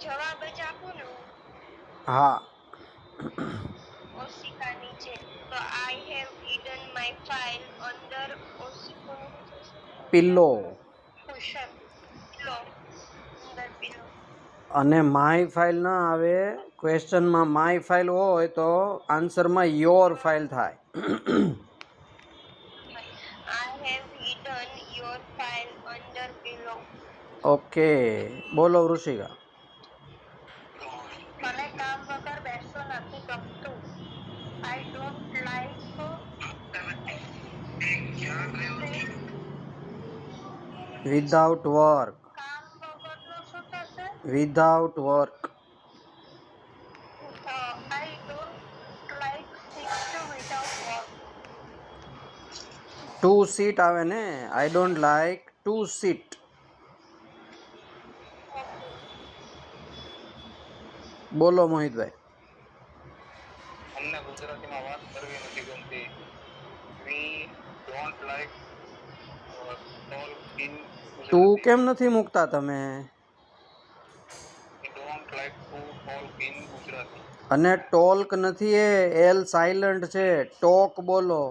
જવાબ જ આપું ને હું? હા. ઓશિકાની છે તો I have hidden my file under ઓશિકોનું પિલ્લો. કુશન પિલો અંદર પિલો. અને માય ફાઇલ ના આવે ક્વેશ્ચનમાં. માય ફાઇલ હોય તો આન્સરમાં યોર ફાઇલ થાય. I have hidden your file under pillow. Okay, બોલો ઋષિકા. મને કામ વગર બેસવું નથી ગમતું. I don't like without work. કામ વગરનું શું થશે? Without work. I don't like sit without work. To sit આવે ને. I don't like to sit. બોલો મોહિતભાઈ. અમને ગુજરાતીમાં વાત કરવી નથી ગમતી. We don't like talk in તું ગુજરાતી. કેમ નથી મૂકતા તમે? We don't like to talk in Gujarati. અને ટોલ્ક નથી, એ એલ સાયલન્ટ છે. ટોક બોલો.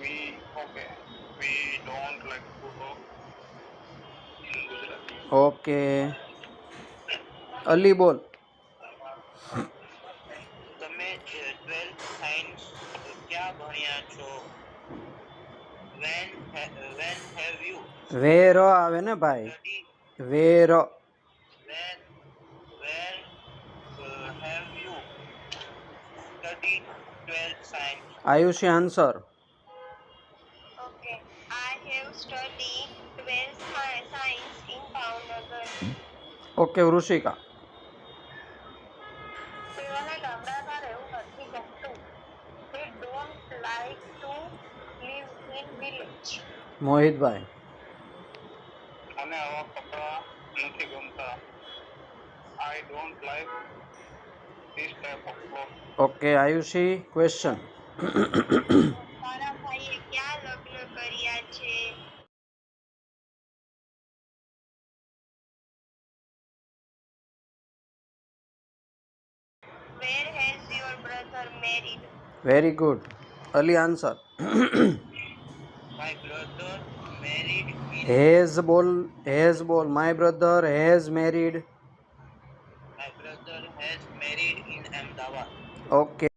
We okay. We don't like to talk in Gujarati. Okay. Ali બોલ. તમે 12th સાયન્સ ક્યાં ભણ્યા છો? when have you વેર આવે ને ભાઈ. studied where. when where have you studied 12th science? Ayushi answer. Okay I have study 12th science in Bhavnagar. Okay Rishika. તેઓને ગામડામાં રહેવું નથી ગમતું. they don't like to live in village. મોહિતભાઈ. મને આવા કપડા નથી ગમતા. આઈ don't like this type of cloth. Okay Ayushi question. મારા ભાઈએ ક્યાં લગ્ન કર્યા છે? Where has your brother married? Very good. Ali answer. My brother married in has બોલ. હેઝ બોલ. My brother has married. my brother has married in Ahmedabad. Okay.